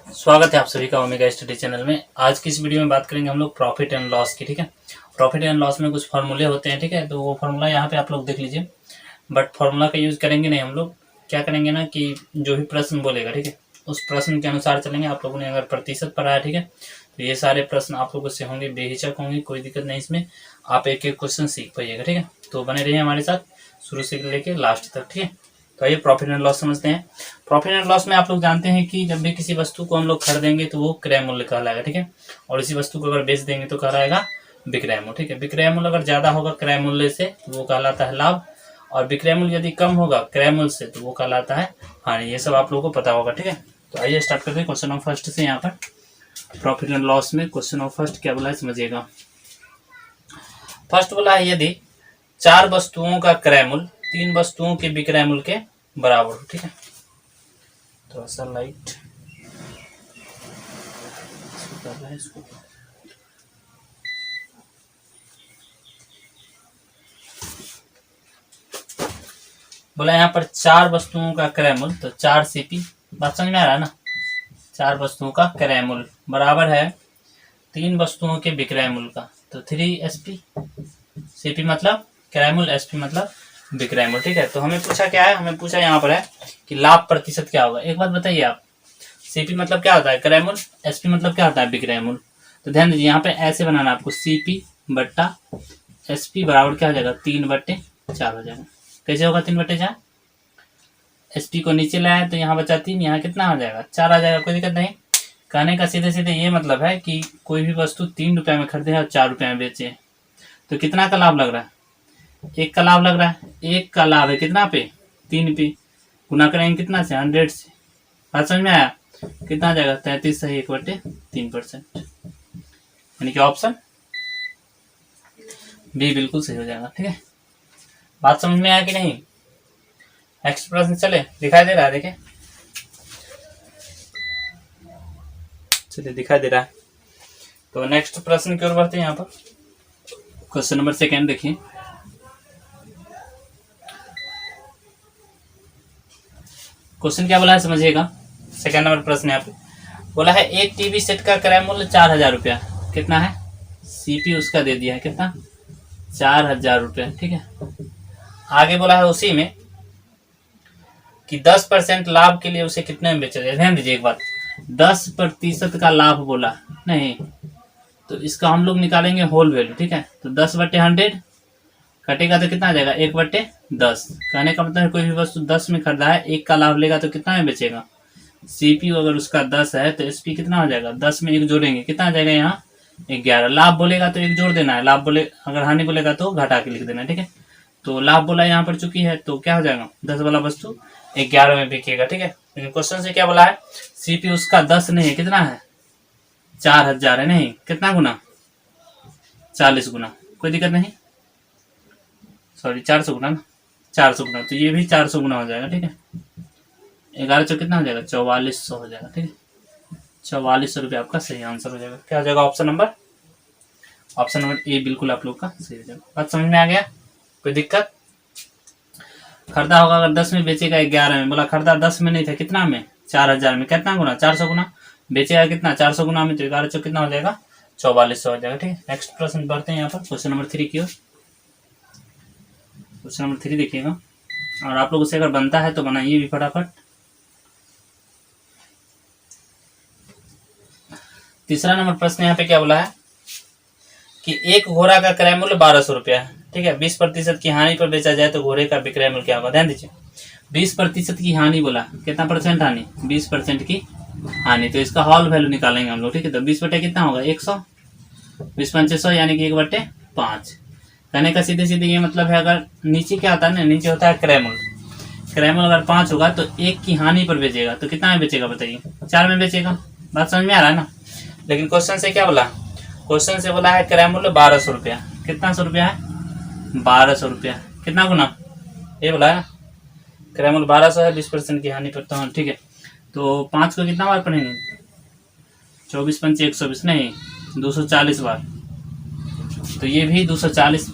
स्वागत है आप सभी का ओमेगा स्टडी चैनल में। आज की इस वीडियो में बात करेंगे हम लोग प्रॉफिट एंड लॉस की। ठीक है, प्रॉफिट एंड लॉस में कुछ फार्मूले होते हैं। ठीक है, तो वो फार्मूला यहाँ पे आप लोग देख लीजिए, बट फार्मूला का यूज़ करेंगे नहीं। हम लोग क्या करेंगे ना कि जो भी प्रश्न बोलेगा, ठीक है, उस प्रश्न के अनुसार चलेंगे। आप लोगों ने अगर प्रतिशत पढ़ा है, ठीक है, तो ये सारे प्रश्न आप लोगों से होंगे, बेहिचक होंगे, कोई दिक्कत नहीं इसमें। आप एक एक क्वेश्चन सीख पाइएगा। ठीक है, तो बने रहिए हमारे साथ शुरू से लेके लास्ट तक। ठीक है, तो आइए प्रॉफिट एंड लॉस समझते हैं। प्रॉफिट एंड लॉस में आप लोग जानते हैं कि जब भी किसी वस्तु को हम लोग खरीदेंगे तो वो क्रय मूल्य कहलाएगा। ठीक है, और इसी वस्तु को अगर बेच देंगे तो कहलाएगा विक्रय मूल्य। ठीक है, विक्रय मूल्य अगर ज्यादा होगा क्रय मूल्य से तो वो कहलाता है लाभ, और विक्रय मूल्य यदि कम होगा क्रय मूल्य से तो वो कहलाता है हानि। ये सब आप लोगों को पता होगा। ठीक है, तो आइए स्टार्ट करते हैं क्वेश्चन ऑफ फर्स्ट से। यहाँ पर प्रॉफिट एंड लॉस में क्वेश्चन ऑफ फर्स्ट क्या बोला है समझिएगा। फर्स्ट बोला है यदि 4 वस्तुओं का क्रय मूल्य 3 वस्तुओं के विक्रय मूल्य के बराबर हो। ठीक है, थोड़ा सा लाइट कर रहा है इसको। बोला यहाँ पर 4 वस्तुओं का क्रय मूल्य, तो 4 सीपी, बात समझ में आ रहा है ना। 4 वस्तुओं का क्रय मूल्य बराबर है 3 वस्तुओं के विक्रय मूल्य का, तो 3 एसपी। सीपी मतलब क्रय मूल्य, एसपी मतलब विक्रय मूल्य। ठीक है, तो हमें पूछा क्या है, हमें पूछा यहाँ पर है कि लाभ प्रतिशत क्या होगा। एक बात बताइए आप, सीपी मतलब क्या होता है क्रय मूल्य, एसपी मतलब क्या होता है विक्रय मूल्य। तो ध्यान दीजिए यहाँ पे ऐसे बनाना आपको, सीपी बट्टा एसपी बराबर क्या हो जाएगा 3/4 हो जाएगा। कैसे होगा 3/4? एसपी को नीचे लाया तो यहाँ बचा 3, यहाँ कितना हो जाएगा 4 आ जाएगा। कोई दिक्कत नहीं। कहने का सीधे सीधे ये मतलब है कि कोई भी वस्तु 3 रुपए में खरीदे और 4 रुपए में बेचे तो कितना का लाभ लग रहा है, 1 का लाभ लग रहा है। 1 का लाभ है कितना पे, 3 पे, गुना करेंगे कितना से 100 से। बात समझ में आया, कितना आ जाएगा 33 सही 1/3%, यानी कि ऑप्शन बी बिल्कुल सही हो जाएगा। ठीक है, बात समझ में आया कि नहीं। नेक्स्ट प्रश्न चले, दिखाई दे रहा है, देखे चलिए दिखाई दे रहा है। तो नेक्स्ट प्रश्न की ओर बढ़ते हैं। यहाँ पर क्वेश्चन नंबर 2 देखिए। क्वेश्चन क्या बोला है समझिएगा। 2 नंबर प्रश्न यहाँ पे बोला है एक टीवी सेट का क्रय मूल्य 4000 रुपया। कितना है, सीपी उसका दे दिया है कितना 4000 रुपया। ठीक है, आगे बोला है उसी में कि 10% लाभ के लिए उसे कितने में बेचा जाए। ध्यान दीजिए एक बात, 10% का लाभ बोला नहीं, तो इसका हम लोग निकालेंगे होल वैल्यू। ठीक है, तो 10/100 कटेगा तो कितना आ जाएगा 1/10। कहने का मतलब है कोई भी वस्तु 10 में खरीदा है, 1 का लाभ लेगा तो कितना में बेचेगा। सीपीयू अगर उसका 10 है तो एसपी कितना हो जाएगा, 10 में 1 जोड़ेंगे कितना आ जाएगा यहाँ 11। लाभ बोलेगा तो 1 जोड़ देना है, लाभ बोले अगर हानि बोलेगा तो घटा के लिख देना है। ठीक है, तो लाभ बोला यहाँ पर चुकी है तो क्या हो जाएगा 10 वाला वस्तु 11 में बिकेगा। ठीक है, लेकिन क्वेश्चन से क्या बोला है, सीपी उसका 10 नहीं है, कितना है 4000 है, नहीं कितना गुना 40 गुना। कोई दिक्कत नहीं, सॉरी 400 गुना ना, 400 गुना, तो ये भी 400 गुना हो जाएगा। ठीक है, 11 चौ कितना हो जाएगा 4400 हो जाएगा। ठीक है, 4400 रुपये आपका सही आंसर हो जाएगा। क्या हो जाएगा ऑप्शन नंबर ए बिल्कुल आप लोग का सही हो जाएगा। बात समझ में आ गया, कोई दिक्कत। खरीदा होगा अगर 10 में बेचेगा 11 में, बोला खरीदा 10 में नहीं था कितना में 4000 में, कितना गुना 400 गुना, बेचेगा कितना 400 गुना में, तो 11 चौ कितना हो जाएगा 4400 हो जाएगा। ठीक है, नेक्स्ट प्रश्न बढ़ते हैं यहाँ पर क्वेश्चन नंबर 3 की ओर। क्वेश्चन नंबर 3 देखिएगा, और आप लोगों से अगर बनता है तो बनाइए भी फटाफट। तीसरा नंबर प्रश्न यहाँ पे क्या बोला है कि एक घोड़ा का क्रय मूल्य 1200 रुपया है। ठीक है, 20% की हानि पर बेचा जाए तो घोड़े का विक्रय मूल्य क्या होगा। ध्यान दीजिए 20% की हानि बोला, कितना परसेंट हानि 20% की हानि, तो इसका हॉल वैल्यू निकालेंगे हम लोग। ठीक है, तो 20 बटे कितना होगा 100, 20 पंचे 100 यानी कि 1/5। कहने का सीधे सीधे ये मतलब है, अगर नीचे क्या होता है ना, नीचे होता है क्रय मूल्य, क्रय मूल्य अगर 5 होगा तो 1 की हानि पर बेचेगा तो कितना में बेचेगा बताइए 4 में बेचेगा। बात समझ में आ रहा है ना। लेकिन क्वेश्चन से क्या बोला, क्वेश्चन से बोला है क्रय मूल्य 1200 रुपया। कितना 100 रुपया है 1200 रुपया, कितना गुना ये बोला है क्रय मूल्य 1200 है, 20% की हानि पर तो ठीक है, तो 5 को कितना बार पढ़ेंगे 24 पंचे 120 नहीं 240 बार, तो ये भी 240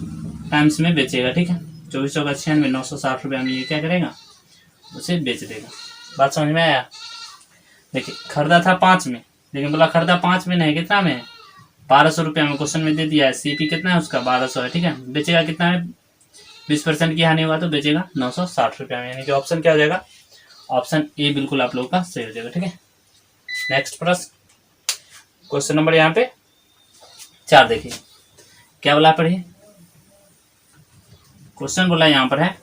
टाइम्स में बेचेगा। ठीक है, 24 चौका 96 960 रुपया में ये क्या करेगा उसे बेच देगा। बात समझ में आया। देखिए खरीदा था 5 में, लेकिन बोला खरीदा 5 में नहीं, कितना में है 1200 रुपया में क्वेश्चन में दे दिया है। सीपी कितना है उसका 1200 है, ठीक है। बेचेगा कितना है 20% की हानि हुआ तो बेचेगा 960 रुपया में, यानी कि ऑप्शन क्या हो जाएगा, ऑप्शन ए बिल्कुल आप लोगों का सही हो जाएगा, ठीक है। नेक्स्ट प्रश्न, क्वेश्चन नंबर यहाँ पे 4 देखिए क्या बोला, पढ़िए। क्वेश्चन बोला यहाँ पर है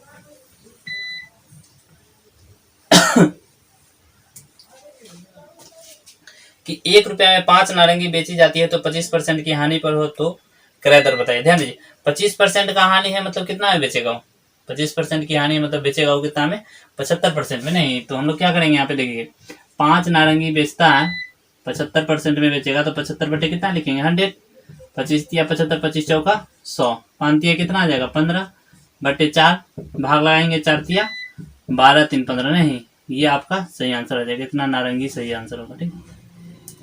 कि 1 रुपया में 5 नारंगी बेची जाती है तो 25% की हानि पर हो तो क्रय दर बताइए। ध्यान दीजिए 25% का हानि है मतलब कितना में बेचेगा वो, 25% की हानि मतलब बेचेगा वो कितना में 75% में नहीं। तो हम लोग क्या करेंगे यहाँ पे देखिए 5 नारंगी बेचता है 75% में बेचेगा तो 75 बटे कितना लिखेंगे 100, 25 तिया 75, 25 चौका 100, 5 तिया कितना आ जाएगा 15 बटे 4, भाग लगाएंगे 4 तिया 12, 3 15, नहीं ये आपका सही आंसर हो जाएगा। इतना नारंगी सही आंसर होगा, ठीक है,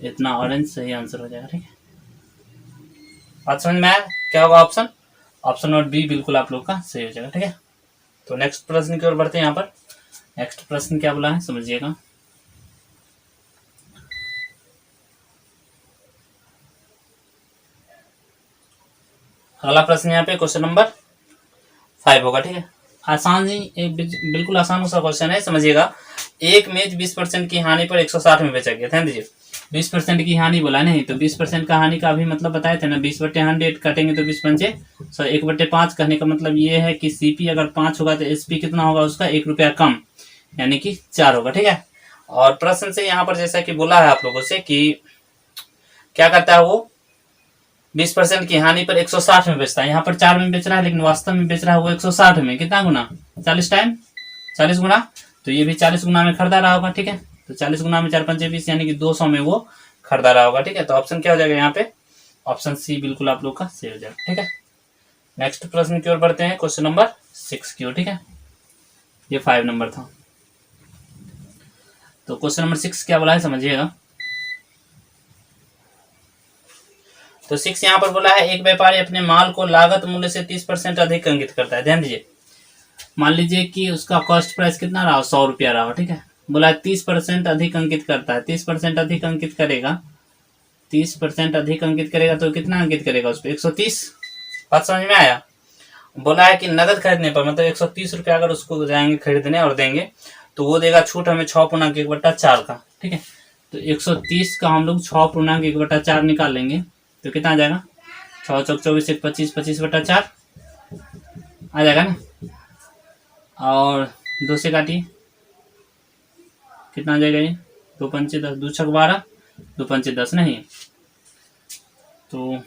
इतना ऑरेंज सही आंसर हो जाएगा, ठीक है। बात समझ में आया क्या होगा ऑप्शन, ऑप्शन नंबर बी बिल्कुल आप लोग का सही हो जाएगा, ठीक है। तो नेक्स्ट प्रश्न की ओर बढ़ते हैं। यहाँ पर नेक्स्ट प्रश्न क्या बोला है समझिएगा। अगला प्रश्न यहाँ पे क्वेश्चन नंबर 5 होगा, ठीक है। आसान ही बिल्कुल आसान सा क्वेश्चन है, समझिएगा। एक मेज 20% की हानि पर 160 में बेचा गया। ध्यान दीजिए 20% की हानि बोला नहीं, तो 20% का हानि का अभी मतलब बताए थे ना, 20 बटे 100 काटेंगे तो 20 पंचे 1 बटे 5, कहने का मतलब ये है कि सीपी अगर 5 होगा तो एसपी कितना होगा उसका 1 रुपया कम, यानी कि 4 होगा, ठीक है। और प्रश्न से यहाँ पर जैसा कि बोला है आप लोगों से कि क्या करता है वो 20% की हानि पर 160 में बेचता है। यहाँ पर 4 में बेच रहा है लेकिन वास्तव में बेच रहा है वो 160 में, कितना गुना 40 टाइम 40 गुना, तो ये भी 40 गुना में खरीदा रहा होगा, ठीक है। तो 40 गुना में 4 पंचे 20, यानी कि 200 में वो खरीदा रहा होगा, ठीक है। तो ऑप्शन क्या हो जाएगा यहाँ पे, ऑप्शन सी बिल्कुल आप लोग का सही हो जाएगा, ठीक है। नेक्स्ट प्रश्न की ओर बढ़ते हैं, क्वेश्चन नंबर 6 की ओर, ठीक है। ये 5 नंबर था, तो क्वेश्चन नंबर 6 क्या बोला है समझिएगा। तो 6 यहाँ पर बोला है एक व्यापारी अपने माल को लागत मूल्य से 30% अधिक अंकित करता है। ध्यान दीजिए मान लीजिए कि उसका कॉस्ट प्राइस कितना रहा 100 रुपया रहा, ठीक है। बोला है 30% अधिक अंकित करता है, 30% अधिक अंकित करेगा, 30% अधिक अंकित करेगा तो कितना अंकित करेगा उस पर 130। बात समझ में आया। बोला है कि नगद खरीदने पर मतलब 130 रुपया अगर उसको जाएंगे खरीदने और देंगे तो वो देगा छूट हमें 6.1/4 का, ठीक है। तो 130 का हम लोग 6.1/4 निकाल लेंगे तो कितना आ जाएगा 6 चौक 24 1 25, 25/4 आ जाएगा ना, और 2 से काटिए कितना आ जाएगा ये 2 पंचे 10, 2 छक 12, 2 पंचे 10, नहीं तो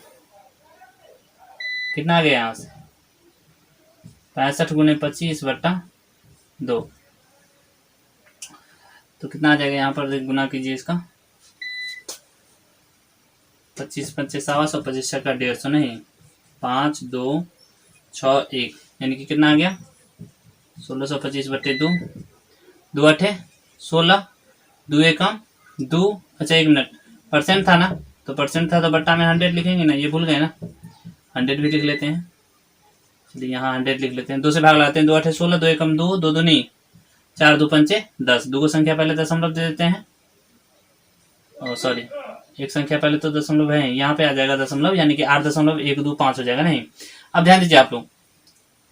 कितना आ गया यहाँ से 65 गुने 25/2, तो कितना आ जाएगा यहाँ पर गुना कीजिए इसका 25 पंचे 125, 25 छक्का 150, नहीं 5 2 6 1, यानी कि कितना आ गया 1625/2, 2 8 16, 2 एकम 2, अच्छा 1 मिनट परसेंट था ना, तो परसेंट था तो बट्टा में 100 लिखेंगे ना, ये भूल गए ना, 100 भी लिख लेते हैं, चलिए यहाँ 100 लिख लेते हैं, 2 से भाग लगाते हैं, 2 8 16, 2 एकम 2, 2 2 नहीं 4, 2 पंचे 10, 2 को संख्या पहले दशमलव दे देते हैं, और सॉरी एक संख्या पहले तो दशमलव है, यहाँ पे आ जाएगा दशमलव, यानी कि 8.125 हो जाएगा, नहीं। अब ध्यान दीजिए आप लोग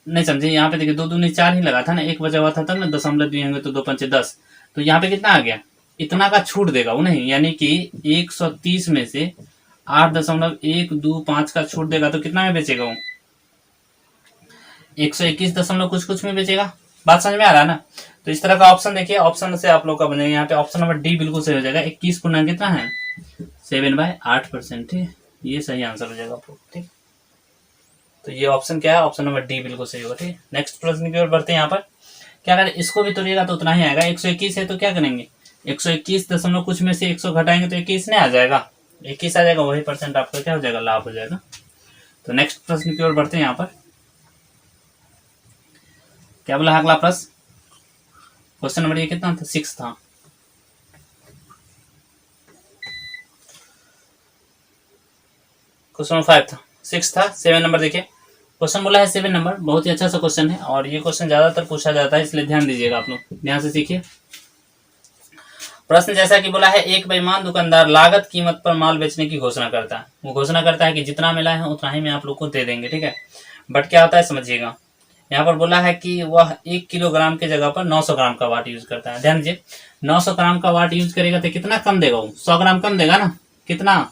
नहीं समझे, यहाँ पे देखिए 2 दूनी 4 ही लगा था ना, 1 बचा हुआ था तब ना दशमलव दिए होंगे तो 2 पंचे 10, तो यहाँ पे कितना आ गया इतना का छूट देगा वो, नहीं यानी कि 130 में से 8.125 का छूट देगा तो कितना में बेचेगा वो 121 दशमलव कुछ कुछ में बेचेगा। बात समझ में आ रहा है ना। तो इस तरह का ऑप्शन देखिए, ऑप्शन से आप लोग का बनेगा यहाँ पे ऑप्शन नंबर डी बिल्कुल सही हो जाएगा। 21 गुना कितना है 7/8%, ठीक है, ये सही आंसर हो जाएगा आप लोग, ठीक। तो ये ऑप्शन क्या है, ऑप्शन नंबर डी बिल्कुल सही होगा, ठीक। नेक्स्ट प्रश्न की ओर बढ़ते हैं। यहाँ पर क्या करें, इसको भी तोड़िएगा तो उतना ही आएगा, 121 है तो क्या करेंगे 121 दशमलव कुछ में से 100 घटाएंगे तो 21 नहीं आ जाएगा, 21 आ जाएगा, वही परसेंट आपका क्या हो जाएगा लाभ हो जाएगा। तो नेक्स्ट प्रश्न की ओर बढ़ते हैं। यहाँ पर क्या बोला अगला प्रश्न, क्वेश्चन नंबर ये कितना था 6 था, क्वेश्चन नंबर 5 था, 6 था, 7 नंबर देखिए क्वेश्चन बोला है 7 नंबर, बहुत ही अच्छा सा क्वेश्चन है और ये क्वेश्चन ज्यादातर पूछा जाता है, इसलिए ध्यान दीजिएगा आप लोग, ध्यान से सीखिए। प्रश्न जैसा कि बोला है, एक बेईमान दुकानदार लागत कीमत पर माल बेचने की घोषणा करता है। वो घोषणा करता है कि जितना मिला है उतना ही में आप लोग को दे देंगे, ठीक है। बट क्या होता है समझिएगा, यहाँ पर बोला है कि वह 1 किलोग्राम के जगह पर 900 ग्राम का वाट यूज करता है। ध्यान दीजिए, 900 ग्राम का वाट यूज करेगा तो कितना कम देगा वो? 100 ग्राम कम देगा ना। कितना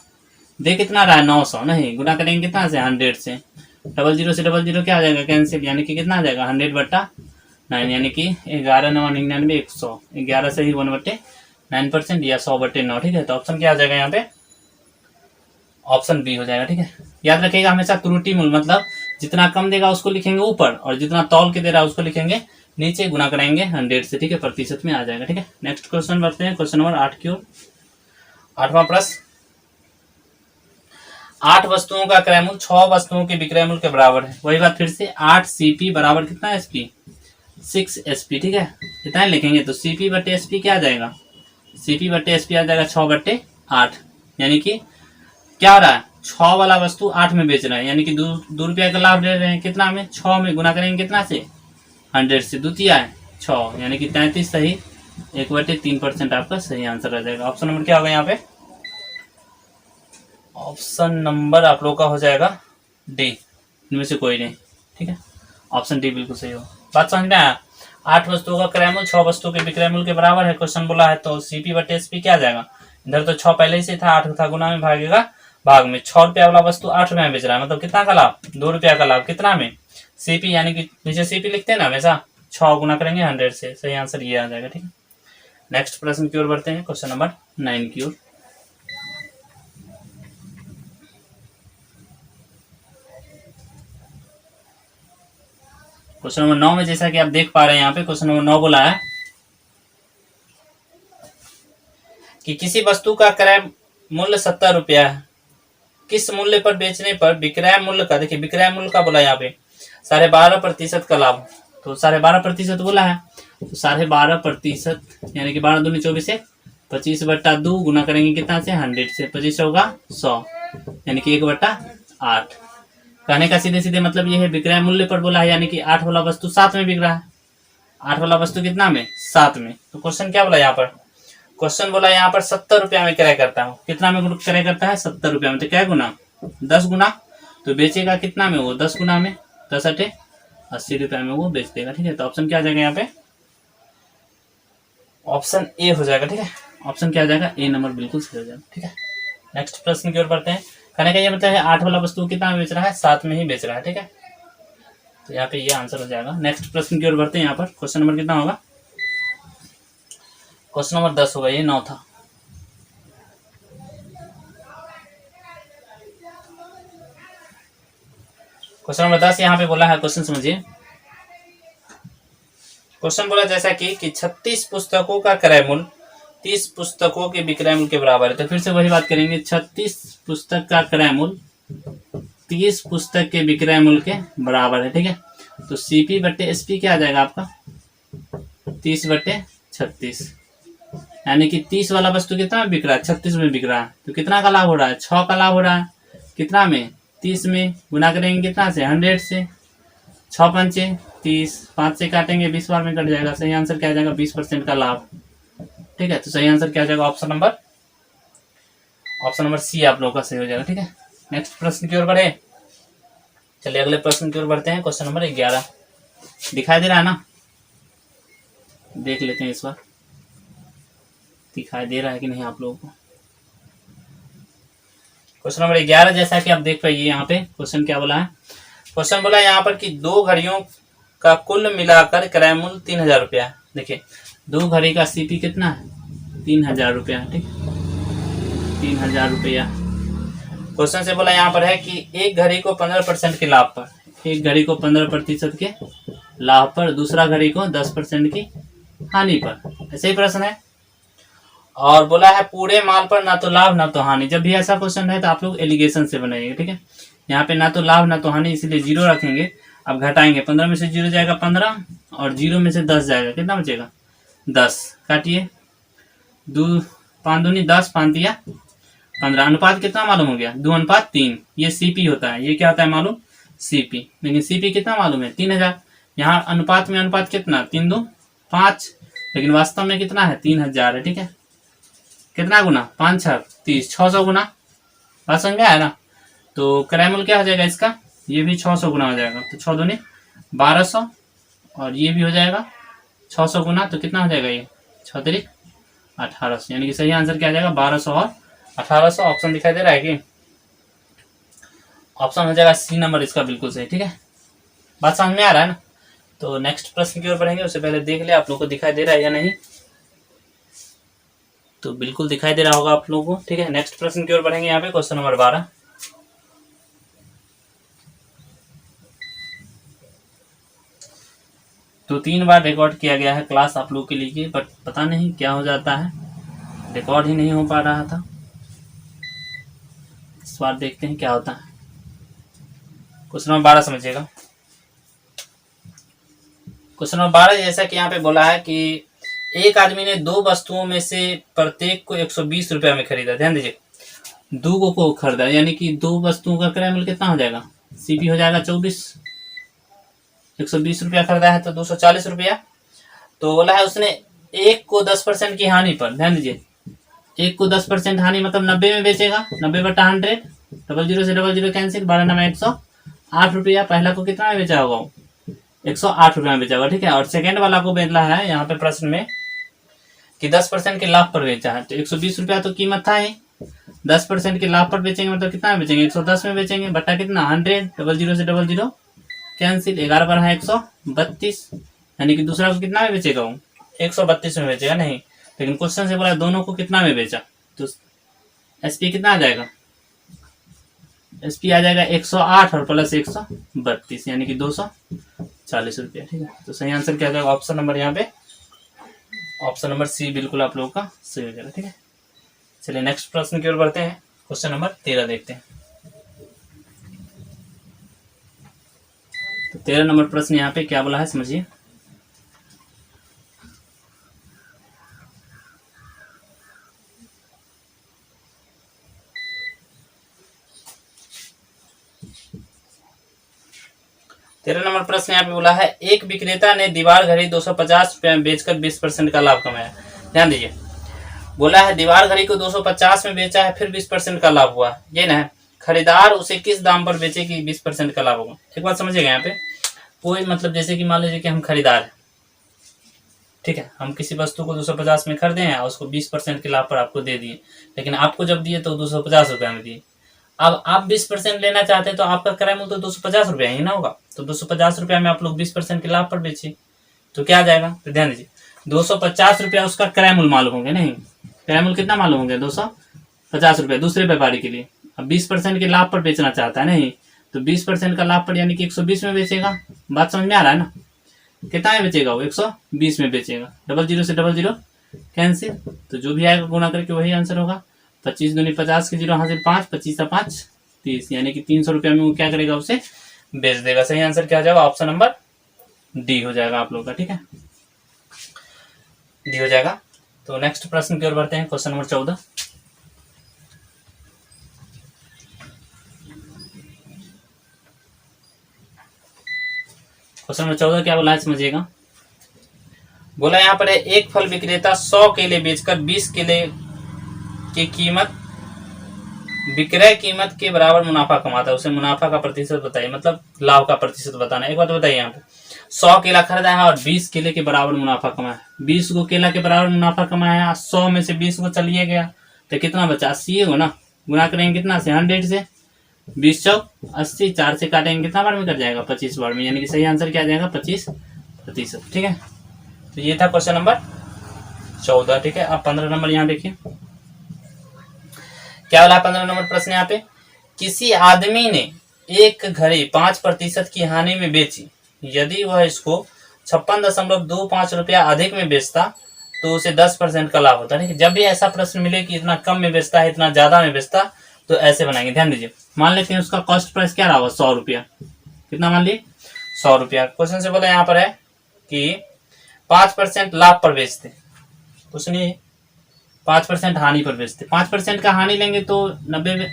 दे, कितना रहा है? 900 नहीं, गुना करेंगे कितना से? 100 से। 00 से 00 क्या आ जाएगा? कैंसिल, यानी कि कितना आ जाएगा? 100/9, यानी कि 11 9 99 100। 11 से ही 1/9% या 100/9, ठीक है। तो ऑप्शन क्या आ जाएगा यहाँ पे? ऑप्शन बी हो जाएगा, ठीक है। याद रखिएगा हमेशा त्रुटि मूल मतलब जितना कम देगा उसको लिखेंगे ऊपर, और जितना तौल के दे रहा है उसको लिखेंगे नीचे, गुना कराएंगे 100 से, ठीक है। प्रतिशत में आ जाएगा, ठीक है। नेक्स्ट क्वेश्चन बढ़ते हैं, क्वेश्चन नंबर 8 की ओर। 8वां प्रश्न, 8 वस्तुओं का क्रय मूल्य 6 वस्तुओं के विक्रय मूल्य के बराबर है। वही बात फिर से, 8 CP बराबर कितना SP? 6 SP, ठीक है। कितना लिखेंगे तो CP/SP क्या आ जाएगा? CP/SP आ जाएगा 6/8, यानी कि क्या हो रहा है? 6 वाला वस्तु 8 में बेच रहे हैं, यानी कि 2 रुपया का लाभ ले रहे हैं। कितना में? 6 में। गुना करेंगे कितना से? 100 से। द्वितीय है 6, यानी कि 33 सही, 1/3% आपका सही आंसर आ जाएगा। ऑप्शन नंबर क्या होगा यहाँ पे? ऑप्शन नंबर आप लोग का हो जाएगा डी, इनमें से कोई नहीं, ठीक है। ऑप्शन डी बिल्कुल सही हो। बात समझ में आया? 8 वस्तुओं का क्रय मूल्य 6 वस्तुओं के विक्रय मूल्य के बराबर है, क्वेश्चन बोला है, तो CP/SP क्या आ जाएगा? इधर तो 6 पहले ही से था, 8 था, गुना में भागेगा भाग में। 6 रुपया वाला वस्तु 8 रुपया में बेच रहा है, मतलब कितना का लाभ? 2 रुपया का लाभ। कितना में? CP, यानी कि नीचे CP लिखते हैं ना हमेशा, 6 गुना करेंगे 100 से। सही आंसर ये आ जाएगा, ठीक है। नेक्स्ट प्रश्न की ओर बढ़ते हैं, क्वेश्चन नंबर 9 की ओर। क्वेश्चन नंबर 9 में जैसा कि आप देख पा रहे हैं यहाँ पे क्वेश्चन नंबर 9 बोला है कि किसी वस्तु का क्रय मूल्य 70 रुपया है, किस मूल्य पर बेचने पर विक्रय मूल्य का, देखिए विक्रय मूल्य का बोला यहाँ पे 12.5% का लाभ, तो 12.5% बोला है, तो 12.5% यानी कि 12 दूनी 24 है, 25/2 गुना करेंगे कितना से? 100 से। 25 होगा 100, यानी कि 1/8। कहने का सीधे सीधे मतलब ये है विक्रय मूल्य पर बोला है, यानी कि 8 वाला वस्तु 7 में बिक रहा है। 8 वाला वस्तु कितना में? 7 में। तो क्वेश्चन क्या बोला यहाँ पर? क्वेश्चन बोला यहाँ पर 70 रुपया में क्रय करता हूँ। कितना में क्रय करता है? 70 रुपया में। तो क्या गुना? 10 गुना। तो बेचेगा कितना में वो? 10 गुना में। 10 × 80 रुपया में वो बेच देगा, ठीक है। तो ऑप्शन क्या आ जाएगा यहाँ पे? ऑप्शन ए हो जाएगा, ठीक है। ऑप्शन क्या आ जाएगा? ए नंबर बिल्कुल सही हो जाएगा, ठीक है। नेक्स्ट प्रश्न की ओर बढ़ते हैं। कहने का ये मतलब है 8 वाला वस्तु कितना में बेच रहा है? 7 में ही बेच रहा है, ठीक है। तो यहाँ पे ये आंसर हो जाएगा। नेक्स्ट प्रश्न की ओर बढ़ते हैं। यहाँ पर क्वेश्चन नंबर कितना होगा? क्वेश्चन नंबर 10 होगा, ये 9 था। क्वेश्चन नंबर 10 यहाँ पे बोला है, क्वेश्चन समझिए। क्वेश्चन बोला जैसा कि 36 पुस्तकों का क्रय मूल्य 30 पुस्तकों के विक्रय मूल्य के बराबर है। तो फिर से वही बात करेंगे, 36 पुस्तक का क्रय मूल्य 30 पुस्तक के विक्रय मूल्य के बराबर है, ठीक है। तो CP/SP क्या आ जाएगा आपका? 30/36, यानी कि 30 वाला वस्तु कितना में बिक रहा है? 36 में बिक रहा है। तो कितना का लाभ हो रहा है? 6 का लाभ हो रहा है। कितना में? 30 में। गुना करेंगे कितना से? 100 से। 6 पंचे 30, 5 से काटेंगे 20 बार में कट जाएगा। सही आंसर क्या आ जाएगा? 20% का लाभ, ठीक है। तो सही आंसर क्या आ जाएगा? ऑप्शन नंबर सी आप लोगों का सही हो जाएगा, ठीक है। नेक्स्ट प्रश्न की ओर बढ़े। चलिए अगले प्रश्न की ओर बढ़ते हैं। क्वेश्चन नंबर 11 दिखाई दे रहा है ना? देख लेते हैं इस बार दिखाई दे रहा है कि नहीं आप लोगों को। क्वेश्चन नंबर 11 जैसा कि आप देख पाइए यहाँ पे क्वेश्चन क्या बोला है? क्वेश्चन बोला है यहाँ पर कि 2 घड़ियों का कुल मिलाकर क्रय मूल्य 3000 रुपया है। देखिए 2 घड़ी का CP कितना है? 3000 रुपया, ठीक है। 3000 रुपया। क्वेश्चन से बोला यहाँ पर है कि एक घड़ी को 15% के लाभ पर, एक घड़ी को 15% के लाभ पर, दूसरा घड़ी को 10% की हानि पर। ऐसे ही प्रश्न है। और बोला है पूरे माल पर ना तो लाभ ना तो हानि। जब भी ऐसा क्वेश्चन है तो आप लोग एलिगेशन से बनाइएगा, ठीक है। यहाँ पे ना तो लाभ ना तो हानि, इसलिए 0 रखेंगे। अब घटाएंगे, 15 में से 0 जाएगा 15 और 0 में से 10 जाएगा, कितना बचेगा? 10। काटिए, 2 5 दूनी 10, 5 दिया 15। अनुपात कितना मालूम हो गया? 2:3। ये CP होता है, ये क्या होता है मालूम? CP। लेकिन CP कितना मालूम है? 3000। यहाँ अनुपात में अनुपात कितना? 3 2 5, लेकिन वास्तव में कितना है? 3000 है, ठीक है। कितना गुना, 5 6 30, 600 गुना। बात समझ में आया ना। तो क्रय मूल्य क्या हो जाएगा इसका, ये भी 600 गुना हो जाएगा। तो 6 दूनी 1200 और ये भी हो जाएगा 600 गुना। तो कितना हो जाएगा ये 6 तिरिक 1800, यानी कि सही आंसर क्या आ जाएगा 1200 और 1800। ऑप्शन दिखाई दे रहा है कि ऑप्शन हो जाएगा सी नंबर इसका बिल्कुल सही। ठीक है, बात समझ में आ रहा है ना। तो नेक्स्ट प्रश्न की ओर बढ़ेंगे, उससे पहले देख ले आप लोग को दिखाई दे रहा है या नहीं। तो बिल्कुल दिखाई दे रहा होगा आप लोगों को। ठीक है, नेक्स्ट प्रश्न की ओर बढ़ेंगे। यहाँ पे क्वेश्चन नंबर 12। तो 3 बार रिकॉर्ड किया गया है क्लास आप लोग के लिए, बट पता नहीं क्या हो जाता है, रिकॉर्ड ही नहीं हो पा रहा था। इस बार देखते हैं क्या होता है। क्वेश्चन नंबर 12 समझिएगा। क्वेश्चन नंबर 12 जैसा कि यहाँ पे बोला है कि एक आदमी ने 2 वस्तुओं में से प्रत्येक को 120 रुपया में खरीदा। ध्यान दीजिए, 2 को खरीदा, यानी कि 2 वस्तुओं का क्रय मूल्य कितना हो जाएगा, सीपी हो जाएगा 24। 120 रुपया खरीदा है तो 240 रुपया। तो बोला है उसने एक को 10% की हानि पर, ध्यान दीजिए, एक को 10% हानि मतलब 90 में बेचेगा। 90/100, 00 से 00 कैंसिल, 12 108 रुपया। पहला को कितना में बेचा होगा, 108 रुपया में बेचा होगा। ठीक है, और सेकेंड वाला को बेचना है यहाँ पे प्रश्न में कि 10% के लाभ पर बेचा है। तो 120 रुपया तो कीमत था ही, 10% के लाभ पर बेचेंगे मतलब कितना में बेचेंगे, 110 में बेचेंगे। बट्टा कितना 100, 00 से 00 कैंसिल, 11 पर है 132, यानी कि दूसरा को कितना में बेचेगा वो 132 में बेचेगा नहीं। लेकिन क्वेश्चन से बोला दोनों को कितना में बेचा, तो एसपी कितना आ जाएगा, एसपी आ जाएगा 108 और प्लस 132, यानी कि 240 रुपया। ठीक है, तो सही आंसर क्या आ जाएगा ऑप्शन नंबर, यहाँ पे ऑप्शन नंबर सी बिल्कुल आप लोगों का सही हो जाएगा। ठीक है, चलिए नेक्स्ट प्रश्न की ओर बढ़ते हैं। क्वेश्चन नंबर 13 देखते हैं। तो 13 नंबर प्रश्न यहाँ पे क्या बोला है समझिए। तेरह नंबर प्रश्न यहाँ पे बोला है एक विक्रेता ने दीवार घड़ी 250 रुपये में बेचकर 20% का लाभ कमाया। ध्यान दीजिए, बोला है दीवार घड़ी को 250 में बेचा है, फिर 20% का लाभ हुआ। ये ना है, खरीदार उसे किस दाम पर बेचे कि 20% का लाभ होगा। एक बात समझिएगा यहाँ पे, कोई मतलब जैसे कि मान लीजिए कि हम खरीदार हैं, ठीक है, हम किसी वस्तु को 250 में खरीदे हैं और उसको 20% के लाभ पर आपको दे दिए, लेकिन आपको जब दिए तो 250 रुपया में दिए। अब आप 20% लेना चाहते हैं तो आपका क्रय मूल्य तो 250 रुपया ही ना होगा। तो 250 रुपया में आप लोग 20% के लाभ पर बेचिए तो क्या आ जाएगा। तो ध्यान दीजिए, 250 रुपया उसका क्रय मूल्य मालूम होंगे, नहीं क्रय मूल्य कितना मालूम होंगे 250 रुपया दूसरे व्यापारी के लिए। अब 20% के लाभ पर बेचना चाहता है, नहीं तो 20% का लाभ पर यानी कि 120 में बेचेगा। बात समझ में आ रहा है ना, कितना में बेचेगा वो 120 में बेचेगा। 00 से 00 कैंसिल, तो जो भी आएगा गुना करके वही आंसर होगा। 25 दूनी 50 के 0 हासिल 5, 25 5 30, यानी कि 300 रुपया में वो क्या करेगा उसे बेच देगा। सही आंसर क्या हो जाएगा ऑप्शन नंबर डी हो जाएगा आप लोग का। ठीक है, डी हो जाएगा। तो नेक्स्ट प्रश्न की ओर बढ़ते हैं, क्वेश्चन नंबर 14। क्वेश्चन नंबर 14 क्या बोला है समझिएगा। बोला यहाँ पर है एक फल विक्रेता 100 केले बेचकर 20 केले की कीमत विक्रय कीमत के बराबर मुनाफा कमाता है। उसे मुनाफा का प्रतिशत बताइए, मतलब लाभ का प्रतिशत बताना। एक बात बताइए, यहाँ पे 100 केला खरीदा है और 20 केले के बराबर मुनाफा कमाया। 20 को केला के बराबर मुनाफा कमाया है, 100 में से 20 को चलिए गया तो कितना बचा 80 हो ना। गुना करेंगे कितना से 100 से, 20 चौक 80, 4 से काटेंगे कितना बार में कर जाएगा 25 बार में, यानी कि सही आंसर क्या आ जाएगा 25%। ठीक है, तो ये था क्वेश्चन नंबर 14। ठीक है, अब 15 नंबर यहाँ देखिए क्या बोला। 15 नंबर प्रश्न यहाँ पे, किसी आदमी ने एक घड़ी 5% की हानि में बेची, यदि वह इसको 56.25 रुपया अधिक में बेचता तो उसे 10% का लाभ होता है। जब भी ऐसा प्रश्न मिले कि इतना कम में बेचता है इतना ज्यादा में बेचता, तो ऐसे बनाएंगे। ध्यान दीजिए, मान लेते हैं उसका कॉस्ट प्राइस क्या रहा होगा 100 रुपया, कितना मान ली 100 रुपया। क्वेश्चन से बोला यहाँ पर है कि 5% लाभ पर बेचते, कुछ नहीं 5% हानि पर बेचते। 5% का हानि लेंगे तो 90 में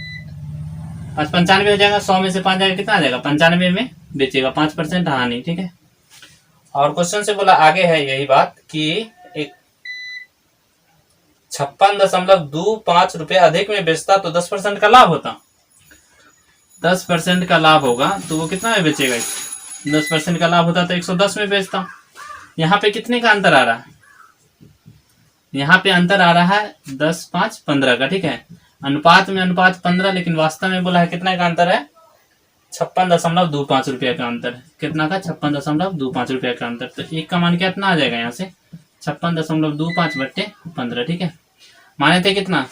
95 हो जाएगा, 100 में से 5 जाएगा कितना आ जाएगा 95 में बेचेगा, 5% हानि। ठीक है, और क्वेश्चन से बोला आगे है यही बात कि एक 56.25 अधिक में बेचता तो 10% का लाभ होता। 10% का लाभ होगा तो वो कितना में बेचेगा? 10% का लाभ होता तो 110 में बेचता। यहाँ पे कितने का अंतर आ रहा है? यहाँ पे अंतर आ रहा है 10, 5, 15 का। ठीक है, अनुपात में अनुपात 15, लेकिन वास्तव में बोला है कितना का अंतर है? 56.25 रुपया का अंतर है। कितना का? 56.25 रुपया का अंतर। तो एक का मान कितना आ जाएगा यहाँ से? 56.25/15। ठीक है, माने थे कितना?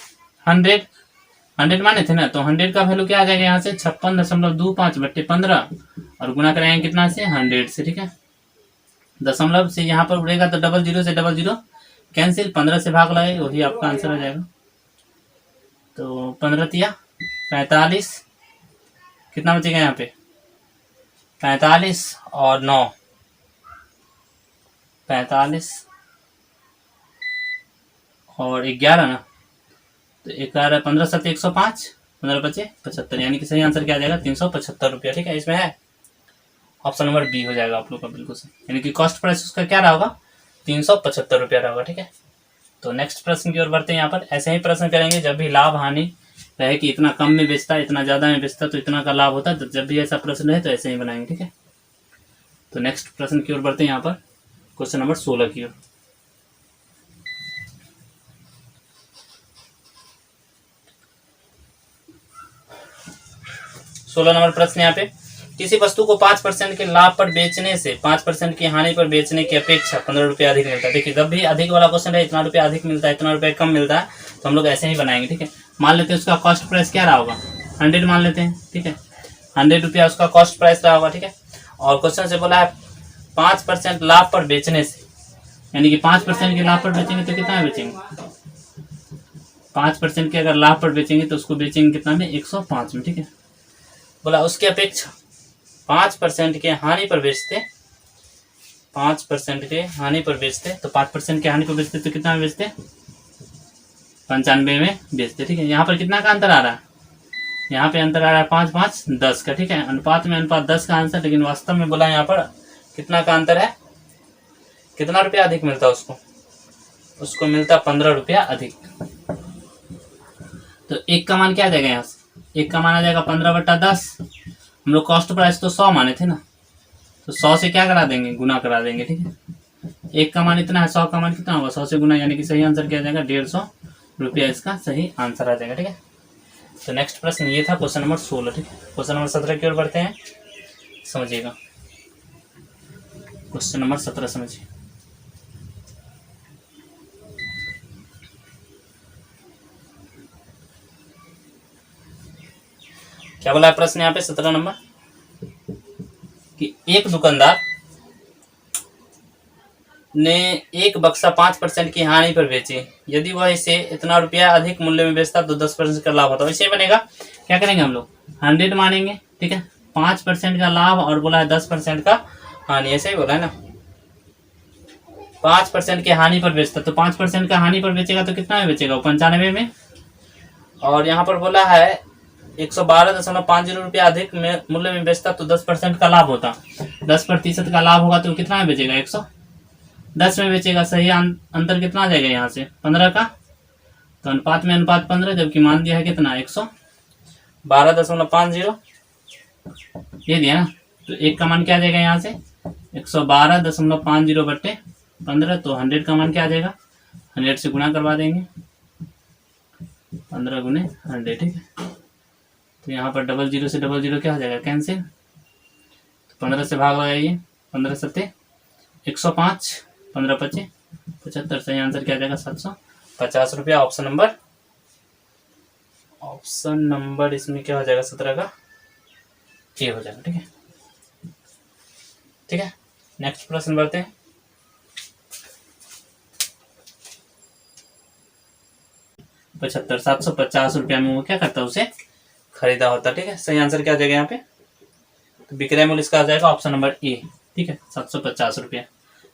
100 माने थे ना, तो 100 का वैल्यू क्या आ जाएगा यहाँ से? 56.25/15 और गुना कराएंगे कितना से? 100 से। ठीक है, दशमलव से यहाँ पर उड़ेगा तो 00 से 00 कैंसिल, 15 से भाग लगाए, वही आपका आंसर आ जाएगा। तो 15 तिया 45, कितना बचेगा यहाँ पे? 45 और 9, 45 और 11 ना, तो 11, 15 7 105, 15 बचे 75, यानी कि सही आंसर क्या आ जाएगा? 375 रुपया। ठीक है, इसमें है ऑप्शन नंबर बी हो जाएगा आप लोग का बिल्कुल सही, यानी कि कॉस्ट प्राइस उसका क्या रहा होगा? 375 रुपया रहा होगा। ठीक है, तो नेक्स्ट प्रश्न की ओर बढ़ते हैं। यहाँ पर ऐसे ही प्रश्न करेंगे जब भी लाभ हानि रहे कि इतना कम में बेचता, इतना ज्यादा में बेचता तो इतना का लाभ होता है, तो जब भी ऐसा प्रश्न रहे तो ऐसे ही बनाएंगे। ठीक है, तो नेक्स्ट प्रश्न की ओर बढ़ते हैं। यहाँ पर क्वेश्चन नंबर 16 की ओर। सोलह नंबर प्रश्न यहाँ पे, किसी वस्तु को 5% के लाभ पर बेचने से 5% की हानि पर बेचने की अपेक्षा 15 रुपया अधिक मिलता है। देखिए, जब भी अधिक वाला क्वेश्चन है, इतना रुपया अधिक मिलता है, इतना रुपया कम मिलता है, तो हम लोग ऐसे ही बनाएंगे। ठीक है, मान लेते हैं उसका कॉस्ट प्राइस क्या रहा होगा? 100 मान लेते हैं। ठीक है, 100 रुपया उसका कॉस्ट प्राइस रहा होगा। ठीक है, और क्वेश्चन से बोला है 5% लाभ पर बेचने से, यानी कि 5% के लाभ पर बेचेंगे तो कितना बेचेंगे? 5% के अगर लाभ पर बेचेंगे तो उसको बेचेंगे कितना में? 105 में। ठीक है, बोला उसकी अपेक्षा 5% के हानि पर बेचते, 5% के हानि पर बेचते, तो 5% के हानि पर बेचते तो कितना में बेचते? 95 में बेचते। ठीक है, यहाँ पर कितना का अंतर आ रहा है? यहाँ पे अंतर आ रहा है 5, 5, 10 का। ठीक है, अनुपात में अनुपात 10 का आंसर, लेकिन वास्तव में बोला यहाँ पर कितना का अंतर है? कितना रुपया अधिक मिलता उसको? उसको मिलता 15 रुपया अधिक। तो एक का मान क्या आ जाएगा यहाँ से? एक का मान आ जाएगा 15/10। हम लोग कॉस्ट प्राइस तो 100 माने थे ना, तो 100 से क्या करा देंगे? गुना करा देंगे। ठीक है, एक का मान इतना है, 100 का मान कितना होगा? 100 से गुना, यानी कि सही आंसर क्या आ जाएगा? 150 रुपया इसका सही आंसर आ जाएगा। ठीक है, तो नेक्स्ट प्रश्न ये था क्वेश्चन नंबर 16। ठीक है, क्वेश्चन नंबर 17 की ओर बढ़ते हैं, समझिएगा। क्वेश्चन नंबर 17 समझिए। क्या बोला है प्रश्न यहाँ पे 17 नंबर, कि एक दुकानदार ने एक बक्सा 5% की हानि पर बेचे, यदि वह इसे इतना रुपया अधिक मूल्य में बेचता तो 10% का लाभ होता। वैसे बनेगा, क्या करेंगे हम लोग? 100 मानेंगे। ठीक है, 5% का लाभ और बोला है 10% का हानि, ऐसे ही बोला है ना। 5% की हानि पर बेचता, तो 5% का हानि पर बेचेगा तो कितना में बेचेगा? 95 में। और यहाँ पर बोला है 112.50 रुपया अधिक में मूल्य में बेचता तो 10% का लाभ होता। 10% का लाभ होगा तो कितना में बेचेगा? 110 में बेचेगा। सही अंतर कितना आ जाएगा यहाँ से? 15 का। तो अनुपात में अनुपात 15, जबकि मान दिया है कितना? 112.50 ये दिया ना, तो एक का मान क्या आ जाएगा यहाँ से? 112.50/15, तो 100 का मान क्या आ जाएगा? 100 से गुना करवा देंगे, 15 गुने 100। ठीक है, तो यहाँ पर 00 से 00 क्या हो जाएगा? कैंसिल, तो 15 से भाग लगाइए, 15 सत्ते 105, 15 पचे 75, सही आंसर क्या आ जाएगा? 750 रुपया। ऑप्शन नंबर इसमें क्या हो जाएगा? 17 का ए हो जाएगा। ठीक है, ठीक है, नेक्स्ट प्रश्न बढ़ते हैं। पचहत्तर 750 रुपया में वो क्या करता है? उसे खरीदा होता। ठीक है, सही आंसर क्या आ जाएगा यहाँ पे? तो विक्रय मूल्य इसका आ जाएगा ऑप्शन नंबर ए। ठीक है, 750 रुपया।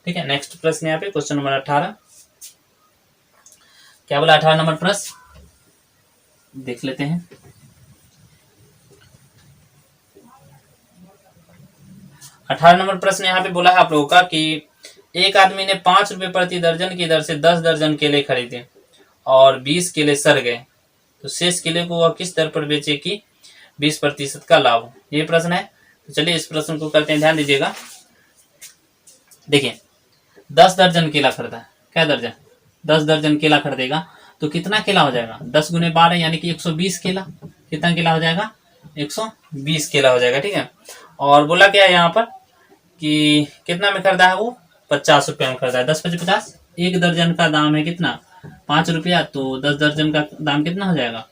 ठीक है, नेक्स्ट प्रश्न यहाँ पे क्वेश्चन नंबर 18। क्या बोला 18 नंबर प्रश्न? देख लेते हैं। 18 नंबर प्रश्न यहाँ पे बोला है आप लोगों का कि एक आदमी ने 5 रुपए प्रति दर्जन की दर से 10 दर्जन केले खरीदे और 20 केले सड़ गए तो शेष केले को वह किस दर पर बेचे कि 20% का लाभ हो। ये प्रश्न है। तो चलिए इस प्रश्न को करते हैं, ध्यान दीजिएगा। देखिए 10 दर्जन केला खरीदा, क्या दर्जन, 10 दर्जन केला खरीदेगा तो कितना केला हो जाएगा, 10 गुने 12 यानी कि 120 केला। कितना केला हो जाएगा, 120 केला हो जाएगा, ठीक है। और बोला क्या है यहाँ पर कि कितना में खरीदा है वो, 50 रुपया में खरीदा है। 10 पचे 50, एक दर्जन का दाम है कितना, 5 रुपया, तो 10 दर्जन का दाम कितना हो जाएगा,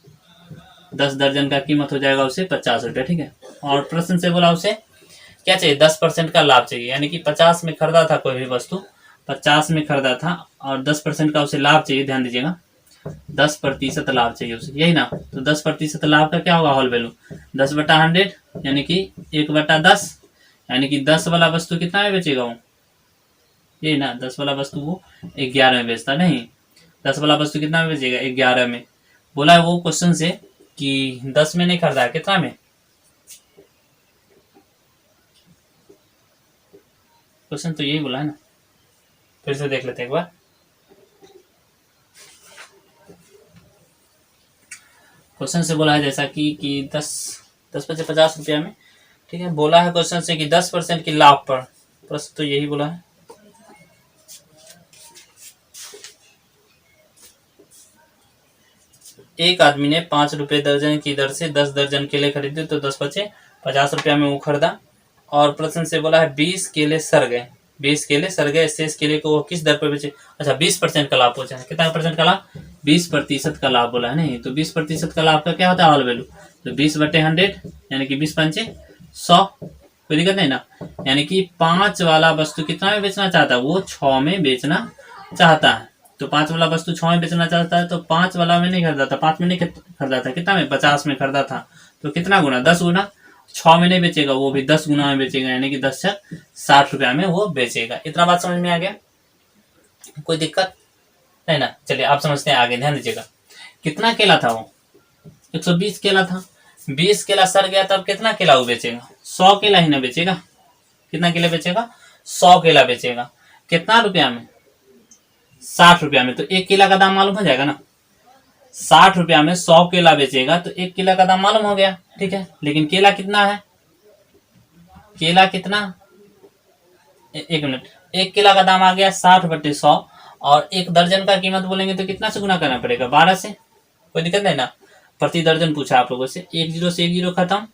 10 दर्जन का कीमत हो जाएगा उसे 50 रुपया, ठीक है। और प्रश्न से बोला उसे क्या चाहिए, 10% का लाभ चाहिए, यानी कि 50 में खरीदा था कोई भी वस्तु, 50 में खरीदा था और 10% का उसे लाभ चाहिए। ध्यान दीजिएगा 10% लाभ चाहिए उसे, यही ना। तो 10% लाभ का क्या होगा, होल वैल्यू 10/100 यानी कि 1/10, यानी कि 10 वाला वस्तु कितना में बेचेगा वो, यही ना। 10 वाला वस्तु वो 11 में बेचता, नहीं 10 वाला वस्तु कितना में बेचेगा, 11 में। बोला है वो क्वेश्चन से कि 10 में नहीं खरीदा है, कितना में, क्वेश्चन तो यही बोला है ना। फिर से देख लेते हैं एक बार। क्वेश्चन से बोला है जैसा कि 10 पचे 50 रुपया में, ठीक है। बोला है क्वेश्चन से कि 10% की लाभ पर, प्रश्न तो यही बोला है। एक आदमी ने 5 रुपए दर्जन की दर से 10 दर्जन केले खरीदे तो 10 पचे 50 रुपया में वो खरीदा। और प्रश्न से बोला है 20 केले सड़ गए, 20 केले सड़ गए, शेष केले को वो किस दर पर बेचे। अच्छा 20% का लाभ पहुंचा है, कितना परसेंट का लाभ, 20% का लाभ बोला है, नहीं तो 20% का लाभ का क्या होता है, ऑल वैल्यू, तो 20/100 यानी कि 20 पंचे 100, कोई दिक्कत नहीं ना। यानी कि 5 वाला वस्तु कितना में बेचना चाहता है, वो 6 में बेचना चाहता है। तो 5 वाला वस्तु 6 में बेचना चाहता है, तो 5 वाला में नहीं खरीदा था, 5 में नहीं खरीदा था, कितना में, 50 में खरीदा था। तो कितना गुना, 10 गुना, 6 में नहीं बेचेगा, वो भी 10 गुना में बेचेगा, यानी कि 10 छक 60 रुपया में वो बेचेगा। इतना बात समझ में आ गया, कोई दिक्कत नहीं ना। चलिए आप समझते हैं आगे, ध्यान दीजिएगा। कितना केला था वो, 120 केला था, 20 केला सड़ गया, तब कितना केला वो बेचेगा, 100 केला ही ना बेचेगा। कितना केला बेचेगा, 100 केला बेचेगा। कितना रुपया में, 60 रुपया में। तो एक केला का दाम मालूम हो जाएगा ना, 60 रुपया में 100 केला बेचेगा तो एक केला का दाम मालूम हो गया, ठीक है। लेकिन केला कितना है, केला कितना, एक मिनट, एक केला का दाम आ गया 60/100, और एक दर्जन का कीमत बोलेंगे तो कितना से गुना करना पड़ेगा, 12 से, कोई दिक्कत नहीं ना। प्रति दर्जन पूछा आप लोगों से, 1 जीरो से 1 जीरो खत्म,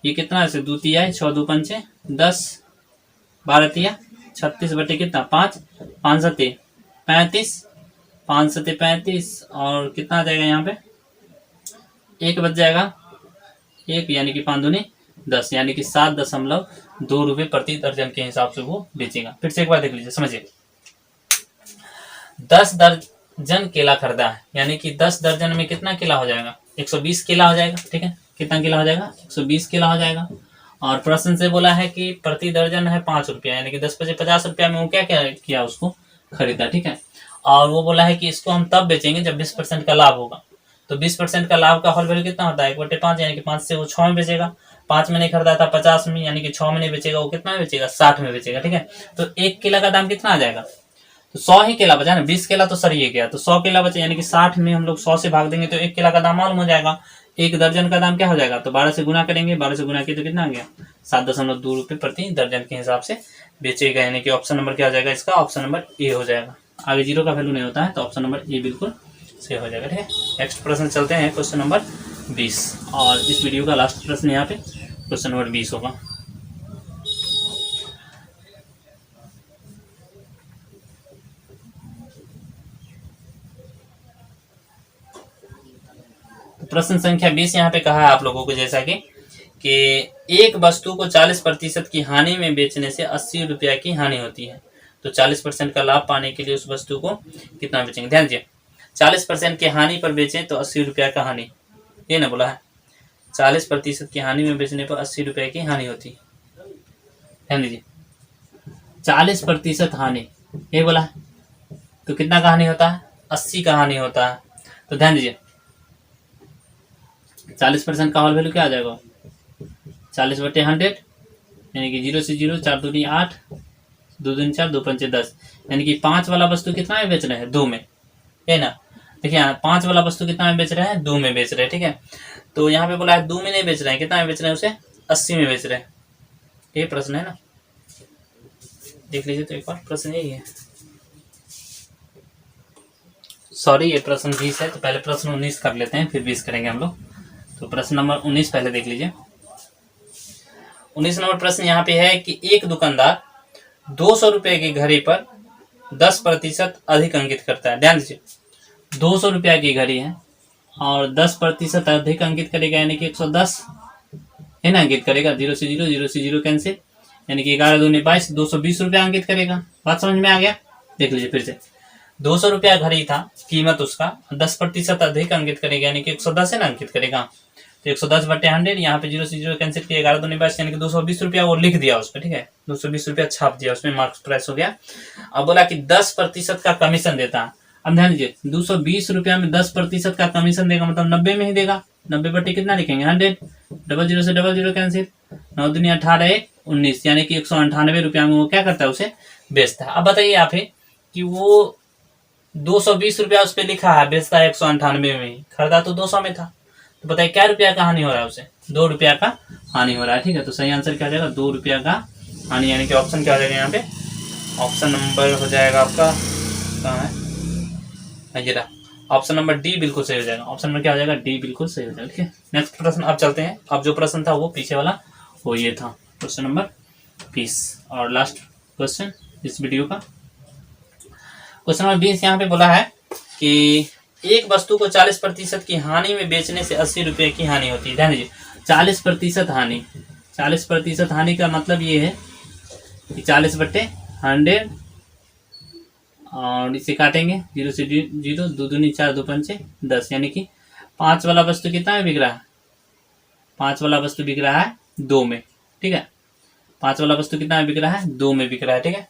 ये कितना है, 2 तिया 6 2 पंचे 10, 12 तिया 36 बटे कितना 5, 5 सत्ते 35, 5 सत्ते 35, और कितना आ जाएगा यहाँ पे, एक बच जाएगा, एक यानी कि 5 दूनी 10, यानी कि 7.2 रुपये प्रति दर्जन के हिसाब से वो बेचेगा। फिर से एक बार देख लीजिए, समझिए। 10 दर्जन केला खरीदा है, यानी कि 10 दर्जन में कितना केला हो जाएगा, 120 केला हो जाएगा, ठीक है। कितना केला हो जाएगा, 120 केला हो जाएगा। और प्रश्न से बोला है कि प्रति दर्जन है 5 रुपया, यानी कि 10 पचे 50 रुपया में वो क्या क्या किया, उसको खरीदा, ठीक है। और वो बोला है कि इसको हम तब बेचेंगे जब 20% का लाभ होगा। तो 20% का लाभ का होल वैल्यू कितना होता है, 1/5, यानी कि 5 से वो 6 में बेचेगा। 5 में नहीं खरीदा था, 50 में, यानी कि 6 में नहीं बेचेगा, वो कितना में बेचेगा, 60 में बेचेगा, ठीक है। तो एक केला का दाम कितना आ जाएगा, तो 100 ही केला बचा ना, 20 केला तो सरिये गया, तो 100 केला बचे, यानी कि 60 में हम लोग 100 से भाग देंगे तो एक केला का दाम मालूम हो जाएगा। एक दर्जन का दाम क्या हो जाएगा, तो 12 से गुना करेंगे, 12 से गुना किया तो कितना आ गया, 7.2 रुपये प्रति दर्जन के हिसाब से बेचेगा। यानी कि ऑप्शन नंबर क्या हो जाएगा इसका, ऑप्शन नंबर ए हो जाएगा। आगे जीरो का वैल्यू नहीं होता है, तो ऑप्शन नंबर ए बिल्कुल सही हो जाएगा, ठीक है। नेक्स्ट प्रश्न चलते हैं, क्वेश्चन नंबर 20, और इस वीडियो का लास्ट प्रश्न यहाँ पे क्वेश्चन नंबर 20 होगा। तो प्रश्न संख्या 20 यहाँ पे कहा है आप लोगों को, जैसा कि एक वस्तु को 40% की हानि में बेचने से 80 रुपया की हानि होती है, तो 40% का लाभ पाने के लिए उस वस्तु को कितना बेचेंगे। ध्यान दीजिए, 40% की हानि पर बेचें तो 80 रुपया का हानि, ये ना बोला है, 40% की हानि में बेचने पर 80 रुपये की हानि होती है। ध्यान दीजिए, 40% हानि, ये बोला है, तो कितना का हानि होता है, 80 का हानि होता है। तो ध्यान दीजिए, 40% का होल वैल्यू क्या आ जाएगा, 40/100, यानी कि 0 से 0, 4 दूनी 8, 2 दूनी 4, 2 पंचे 10, यानी कि 5 वाला वस्तु कितना में बेच रहे हैं, 2 में, है ना। देखिए यहाँ 5 वाला वस्तु कितना में बेच रहे हैं, 2 में बेच रहे हैं, ठीक है। तो यहाँ पे बोला है 2 में नहीं बेच रहे हैं, कितना में बेच रहे हैं, उसे 80 में बेच रहे हैं। ये प्रश्न है ना, देख लीजिए तो एक बार, प्रश्न यही है। सॉरी ये प्रश्न 20 है, तो पहले प्रश्न 19 कर लेते हैं, फिर 20 करेंगे हम लोग। तो प्रश्न नंबर 19 पहले देख लीजिए। 19 नंबर प्रश्न यहाँ पे है कि एक दुकानदार 200 रुपए की घड़ी पर 10% अधिक अंकित करता है। ध्यान दीजिए, 200 रुपया की घड़ी है और 10% अधिक अंकित करेगा, यानी कि 110 है ना अंकित करेगा। 0 से 0, 0 से 0 कैंसिल, यानी कि 11 दूनी 22, 220 रुपया अंकित करेगा। बात समझ में आ गया? देख लीजिए फिर से, 200 रुपया घड़ी था कीमत उसका, 10% अधिक अंकित करेगा, यानी कि 110 है ना अंकित करेगा। तो 110/100, यहाँ पे 0 से 0 कैंसिल किया, 11 दूनी 22, यानी कि 220 रुपया वो लिख दिया उसमें, ठीक है। 220 रुपया छाप दिया उसमें, मार्क्स प्राइस हो गया। अब बोला कि 10% का कमीशन देता है। अब ध्यान दीजिए, 220 रुपया में 10% का कमीशन देगा, मतलब 90 में ही देगा। 90 कितना लिखेंगे, 100, 00 से 00 कैंसिल, 9 दूनी 18, 19, यानी कि 198 रुपया में वो क्या करता है, उसे बेचता है। अब बताइए आप ही कि वो 220 रुपया उस पर लिखा है, बेचता है 198 में, खरीदा तो 200 में था। तो बताइए क्या रुपया का हानि हो रहा है, उसे 2 रुपया का हानि हो रहा है, ठीक है। तो सही आंसर क्या हो जाएगा, 2 रुपया का हानि, यानी कि ऑप्शन क्या हो जाएगा यहाँ पे, ऑप्शन नंबर हो जाएगा आपका, कहाँ है ये रहा, ऑप्शन नंबर डी बिल्कुल सही हो जाएगा। ऑप्शन नंबर क्या हो जाएगा, डी बिल्कुल सही हो जाएगा, ठीक है। नेक्स्ट प्रश्न अब चलते हैं। अब जो प्रश्न था वो पीछे वाला, वो ये था क्वेश्चन नंबर 20 और लास्ट क्वेश्चन इस वीडियो का। क्वेश्चन नंबर 20 यहाँ पे बोला है कि एक वस्तु को 40% की हानि में बेचने से 80 रुपये की हानि होती है। ध्यान दीजिए, 40% हानि, 40% हानि का मतलब ये है कि 40/100 और इसे काटेंगे, 0 से 0, 2 दूनी 4, 2 पंचे 10, यानी कि 5 वाला वस्तु कितना में बिक रहा है, 5 वाला वस्तु बिक रहा है 2 में, ठीक है। 5 वाला वस्तु कितना में बिक रहा है, 2 में बिक रहा है, ठीक है।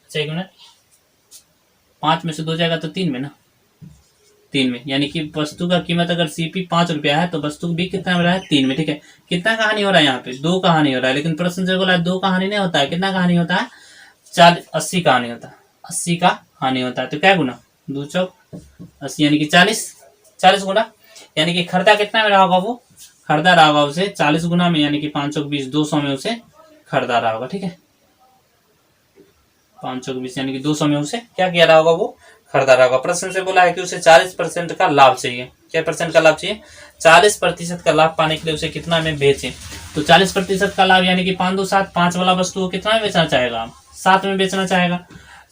अच्छा एक मिनट, 5 में से 2 जाएगा तो 3 में ना, 3 में, यानी कि वस्तु का कीमत अगर सीपी 5 रुपया है तो वस्तु बिक कितना में रहा है, 3 में, ठीक है। कितना का हानि हो रहा है यहाँ पे, 2 का हानि हो रहा है, लेकिन प्रश्न से बोला है 2 का हानि नहीं होता है, कितना का हानि होता है, 80 का हानि होता है, 80 का हानि होता है। तो क्या गुना, 2 चौक 80, यानी कि 40 गुना, यानी कि खरीदा कितना में रहा होगा, वो खरीदा रहा होगा उसे 40 गुना में, यानी कि 5 चौक 20, 200 में उसे खरीदा रहा होगा, ठीक है। 5 चौक 20, यानी कि 200 में उसे क्या किया रहा होगा, वो खरीदा रहा होगा। प्रश्न से बोला है कि उसे 40% का लाभ चाहिए। क्या परसेंट का लाभ चाहिए, 40% का लाभ पाने के लिए उसे कितना में बेचें। तो 40% का लाभ, यानी कि 5 2 7, 5 वाला वस्तु को कितना में बेचना चाहेगा, 7 में बेचना चाहेगा।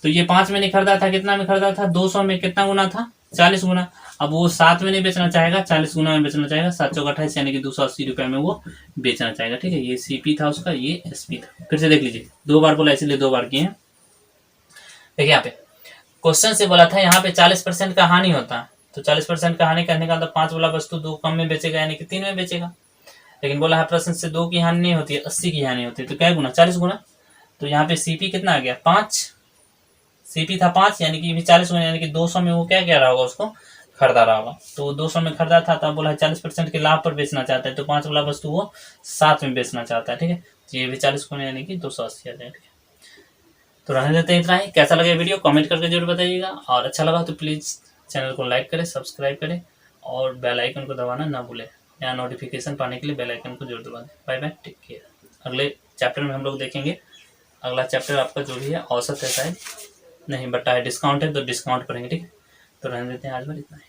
तो ये 5 में नहीं खरीदा था, कितना में खरीदा था, 200 में, कितना गुना था, 40 गुना। अब वो 7 में नहीं बेचना चाहेगा, 40 गुना में बेचना चाहेगा, 7 चौक 28, यानी कि 280 रुपये में वो बेचना चाहेगा, ठीक है। ये सीपी था उसका, ये एसपी था। फिर से देख लीजिए, 2 बार बोला इसीलिए 2 बार किए हैं। देखिए यहाँ पे क्वेश्चन से बोला था यहाँ पे 40% का हानि होता है, तो 40% का हानि करने का मतलब 5 वाला वस्तु 2 कम में बेचेगा, यानी कि 3 में बेचेगा। लेकिन बोला है प्रश्न से 2 की हानि नहीं होती है, 80 की हानि होती है। तो क्या गुना, 40 गुना। तो यहाँ पे सीपी कितना आ गया, 5, सीपी था 5, यानी कि 40 गुना, यानी कि 200 में वो क्या कह रहा होगा, उसको खरीदा रहा होगा। तो 200 में खरीदा था, तब बोला है 40% के लाभ पर बेचना चाहता है, तो 5 वाला वस्तु वो 7 में बेचना चाहता है, ठीक है। तो ये भी 40 गुना, यानी कि 280 आ जाएगा, ठीक है। तो रहने देते हैं इतना ही। कैसा लगे वीडियो कमेंट करके जरूर बताइएगा, और अच्छा लगा तो प्लीज़ चैनल को लाइक करें, सब्सक्राइब करें और बेल आइकन को दबाना ना भूलें। नया नोटिफिकेशन पाने के लिए बेल आइकन को जरूर दबा दें। Bye bye, take care. अगले चैप्टर में हम लोग देखेंगे, अगला चैप्टर आपका जो भी है औसत है शायद नहीं, बट है डिस्काउंट है, तो डिस्काउंट पढ़ेंगे, ठीक है। तो रहने देते हैं आज बार इतना ही।